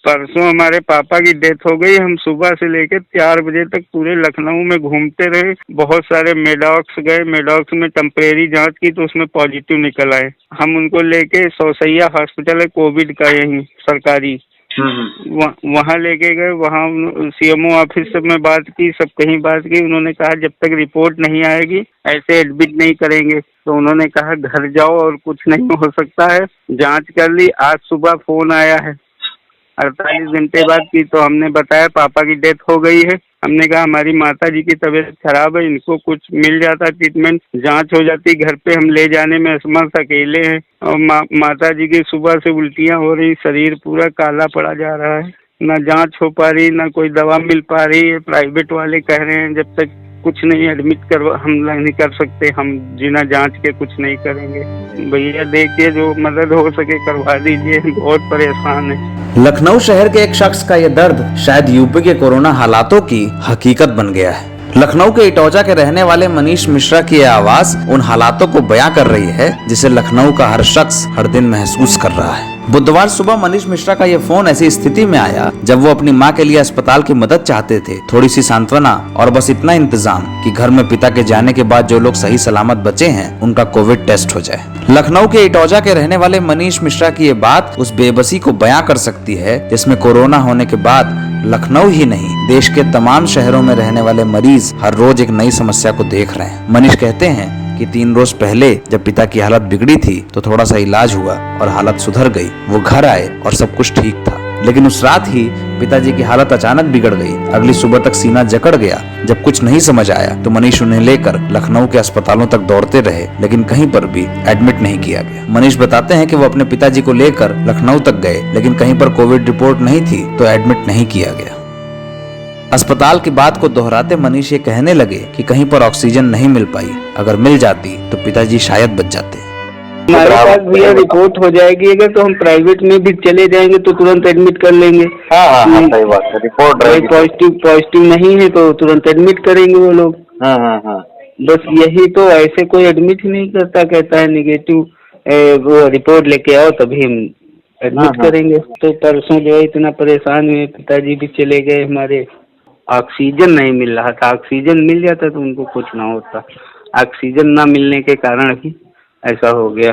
परसों हमारे पापा की डेथ हो गई। हम सुबह से लेकर 4 बजे तक पूरे लखनऊ में घूमते रहे। बहुत सारे मेडॉक्स गए, मेडॉक्स में टेम्परेरी जांच की तो उसमें पॉजिटिव निकल आए। हम उनको लेके सौसैया हॉस्पिटल है कोविड का यहीं सरकारी, वहाँ लेके गए। वहाँ सीएमओ ऑफिस में बात की, सब कहीं बात की। उन्होंने कहा जब तक रिपोर्ट नहीं आएगी ऐसे एडमिट नहीं करेंगे। तो उन्होंने कहा घर जाओ और कुछ नहीं हो सकता है। जांच कर ली, आज सुबह फोन आया है 48 घंटे बाद की। तो हमने बताया पापा की डेथ हो गई है। हमने कहा हमारी माता जी की तबीयत खराब है, इनको कुछ मिल जाता ट्रीटमेंट, जांच हो जाती। घर पे हम ले जाने में असमर्थ, अकेले हैं। और माता जी की सुबह से उल्टियाँ हो रही, शरीर पूरा काला पड़ा जा रहा है। ना जांच हो पा रही, ना कोई दवा मिल पा रही है। प्राइवेट वाले कह रहे हैं जब तक कुछ नहीं एडमिट करवा हम नहीं कर सकते, हम बिना जांच के कुछ नहीं करेंगे। भैया देखिए जो मदद हो सके करवा दीजिए, बहुत परेशान है। लखनऊ शहर के एक शख्स का ये दर्द शायद यूपी के कोरोना हालातों की हकीकत बन गया है। लखनऊ के इटौजा के रहने वाले मनीष मिश्रा की यह आवाज उन हालातों को बयां कर रही है जिसे लखनऊ का हर शख्स हर दिन महसूस कर रहा है। बुधवार सुबह मनीष मिश्रा का ये फोन ऐसी स्थिति में आया जब वो अपनी मां के लिए अस्पताल की मदद चाहते थे, थोड़ी सी सांत्वना और बस इतना इंतजाम कि घर में पिता के जाने के बाद जो लोग सही सलामत बचे हैं उनका कोविड टेस्ट हो जाए। लखनऊ के इटौजा के रहने वाले मनीष मिश्रा की ये बात उस बेबसी को बयां कर सकती है जिसमें कोरोना होने के बाद लखनऊ ही नहीं देश के तमाम शहरों में रहने वाले मरीज हर रोज एक नई समस्या को देख रहे हैं। मनीष कहते हैं कि 3 रोज पहले जब पिता की हालत बिगड़ी थी तो थोड़ा सा इलाज हुआ और हालत सुधर गई। वो घर आए और सब कुछ ठीक था, लेकिन उस रात ही पिताजी की हालत अचानक बिगड़ गई। अगली सुबह तक सीना जकड़ गया। जब कुछ नहीं समझ आया तो मनीष उन्हें लेकर लखनऊ के अस्पतालों तक दौड़ते रहे, लेकिन कहीं पर भी एडमिट नहीं किया गया। मनीष बताते हैं कि वो अपने पिताजी को लेकर लखनऊ तक गए, लेकिन कहीं पर कोविड रिपोर्ट नहीं थी तो एडमिट नहीं किया गया। अस्पताल की बात को दोहराते मनीष ये कहने लगे कि कहीं पर ऑक्सीजन नहीं मिल पाई, अगर मिल जाती तो पिताजी शायद बच जाते। हमारे पास भैया रिपोर्ट हो जाएगी अगर तो हम प्राइवेट में भी चले जाएंगे तो तुरंत एडमिट कर लेंगे। हाँ, सही बात है। रिपोर्ट पॉजिटिव नहीं है तो तुरंत एडमिट करेंगे वो लोग। हाँ। बस यही तो, ऐसे कोई एडमिट ही नहीं करता, कहता है निगेटिव वो रिपोर्ट लेके आओ तभी हम एडमिट करेंगे। तो परसों जो है इतना परेशान हुए, पिताजी भी चले गए हमारे। ऑक्सीजन नहीं मिल रहा था, ऑक्सीजन मिल जाता तो उनको कुछ ना होता। ऑक्सीजन ना मिलने के कारण ही ऐसा हो गया।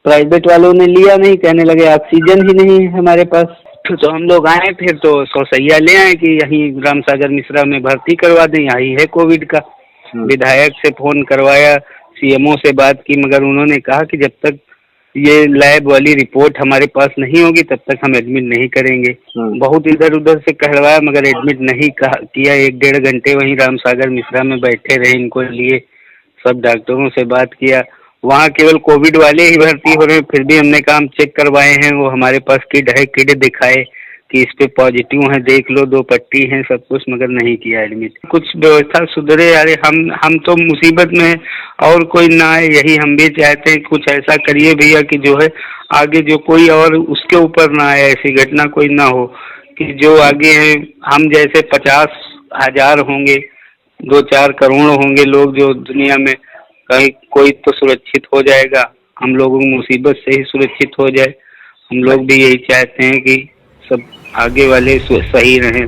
प्राइवेट वालों ने लिया नहीं, कहने लगे ऑक्सीजन ही नहीं है हमारे पास। तो हम लोग आए फिर तो सौसैया ले आए कि यहीं रामसागर मिश्रा में भर्ती करवा दें, यही है कोविड का। विधायक से फोन करवाया, सीएमओ से बात की, मगर उन्होंने कहा कि जब तक ये लैब वाली रिपोर्ट हमारे पास नहीं होगी तब तक हम एडमिट नहीं करेंगे। बहुत इधर उधर से कहलवाया मगर एडमिट नहीं किया। 1-1.5 घंटे वहीं रामसागर मिश्रा में बैठे रहे, इनको लिए सब डॉक्टरों से बात किया। वहाँ केवल कोविड वाले ही भर्ती हो रहे हैं। फिर भी हमने काम चेक करवाए हैं, वो हमारे पास किट है, किट दिखाए कि इस पे पॉजिटिव है, देख लो 2 पट्टी हैं सब कुछ, मगर नहीं किया एडमिट। कुछ व्यवस्था सुधरे। अरे हम तो मुसीबत में हैं और कोई ना आए, यही हम भी चाहते हैं। कुछ ऐसा करिए भैया कि जो है आगे जो कोई और उसके ऊपर ना आए, ऐसी घटना कोई ना हो कि जो आगे हैं हम जैसे 50,000 होंगे, 2-4 करोड़ होंगे लोग जो दुनिया में, कहीं कोई तो सुरक्षित हो जाएगा, हम लोगों की मुसीबत से ही सुरक्षित हो जाए। हम लोग भी यही चाहते हैं कि सब आगे वाले सही रहें।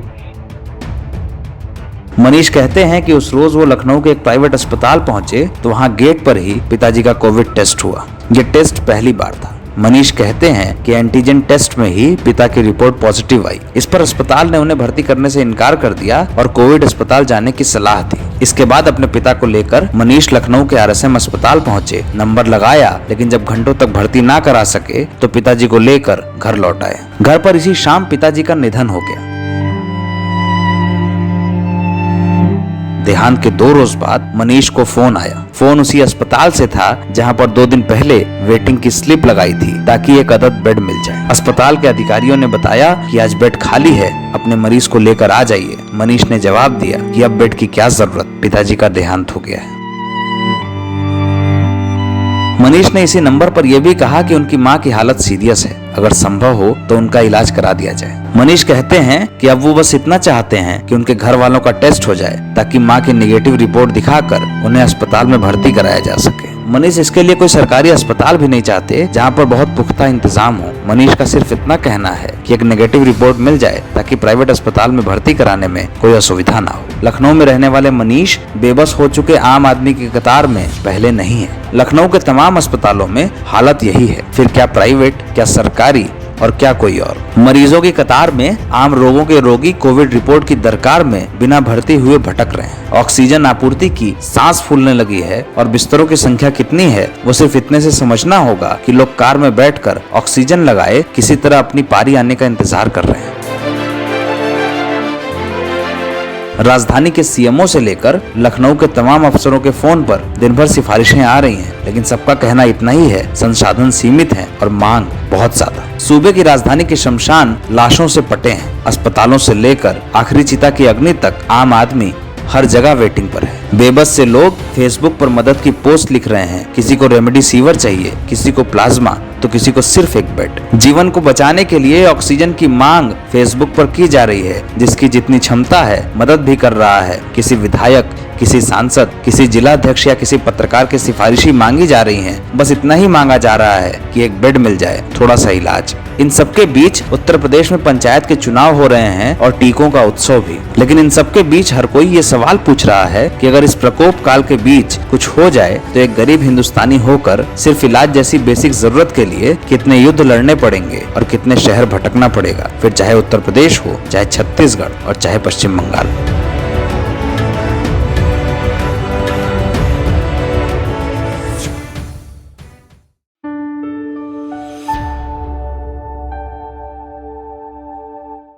मनीष कहते हैं कि उस रोज वो लखनऊ के एक प्राइवेट अस्पताल पहुंचे तो वहां गेट पर ही पिताजी का कोविड टेस्ट हुआ। ये टेस्ट पहली बार था। मनीष कहते हैं कि एंटीजन टेस्ट में ही पिता की रिपोर्ट पॉजिटिव आई। इस पर अस्पताल ने उन्हें भर्ती करने से इनकार कर दिया और कोविड अस्पताल जाने की सलाह दी। इसके बाद अपने पिता को लेकर मनीष लखनऊ के आरएसएम अस्पताल पहुंचे, नंबर लगाया, लेकिन जब घंटों तक भर्ती ना करा सके तो पिताजी को लेकर घर लौट आए। घर पर इसी शाम पिताजी का निधन हो गया। देहांत के 2 रोज बाद मनीष को फोन आया। फोन उसी अस्पताल से था जहां पर 2 दिन पहले वेटिंग की स्लिप लगाई थी ताकि एक अदद बेड मिल जाए। अस्पताल के अधिकारियों ने बताया कि आज बेड खाली है, अपने मरीज को लेकर आ जाइए। मनीष ने जवाब दिया कि अब बेड की क्या जरूरत, पिताजी का देहांत हो गया है। मनीष ने इसी नंबर पर यह भी कहा कि उनकी मां की हालत सीरियस है, अगर संभव हो तो उनका इलाज करा दिया जाए। मनीष कहते हैं कि अब वो बस इतना चाहते हैं कि उनके घर वालों का टेस्ट हो जाए ताकि मां की नेगेटिव रिपोर्ट दिखाकर उन्हें अस्पताल में भर्ती कराया जा सके। मनीष इसके लिए कोई सरकारी अस्पताल भी नहीं चाहते जहाँ पर बहुत पुख्ता इंतजाम हो। मनीष का सिर्फ इतना कहना है कि एक नेगेटिव रिपोर्ट मिल जाए ताकि प्राइवेट अस्पताल में भर्ती कराने में कोई असुविधा ना हो। लखनऊ में रहने वाले मनीष बेबस हो चुके आम आदमी की कतार में पहले नहीं है। लखनऊ के तमाम अस्पतालों में हालत यही है, फिर क्या प्राइवेट, क्या सरकारी और क्या कोई और। मरीजों की कतार में आम रोगों के रोगी कोविड रिपोर्ट की दरकार में बिना भर्ती हुए भटक रहे हैं। ऑक्सीजन आपूर्ति की सांस फूलने लगी है और बिस्तरों की संख्या कितनी है वो सिर्फ इतने से समझना होगा कि लोग कार में बैठकर ऑक्सीजन लगाए किसी तरह अपनी पारी आने का इंतजार कर रहे हैं। राजधानी के सीएमओ से लेकर लखनऊ के तमाम अफसरों के फोन पर दिन भर सिफारिशें आ रही हैं, लेकिन सबका कहना इतना ही है, संसाधन सीमित हैं और मांग बहुत ज्यादा। सूबे की राजधानी के शमशान लाशों से पटे हैं। अस्पतालों से लेकर आखिरी चिता की अग्नि तक आम आदमी हर जगह वेटिंग पर है। बेबस से लोग फेसबुक पर मदद की पोस्ट लिख रहे हैं। किसी को रेमडेसिविर चाहिए, किसी को प्लाज्मा, तो किसी को सिर्फ एक बेड। जीवन को बचाने के लिए ऑक्सीजन की मांग फेसबुक पर की जा रही है। जिसकी जितनी क्षमता है मदद भी कर रहा है। किसी विधायक, किसी सांसद, किसी जिलाध्यक्ष या किसी पत्रकार की सिफारिशी मांगी जा रही हैं। बस इतना ही मांगा जा रहा है कि एक बेड मिल जाए, थोड़ा सा इलाज। इन सबके बीच उत्तर प्रदेश में पंचायत के चुनाव हो रहे हैं और टीकों का उत्सव भी। लेकिन इन सबके बीच हर कोई ये सवाल पूछ रहा है कि अगर इस प्रकोप काल के बीच कुछ हो जाए तो एक गरीब हिंदुस्तानी होकर सिर्फ इलाज जैसी बेसिक जरूरत के लिए कितने युद्ध लड़ने पड़ेंगे और कितने शहर भटकना पड़ेगा, फिर चाहे उत्तर प्रदेश हो, चाहे छत्तीसगढ़ और चाहे पश्चिम बंगाल।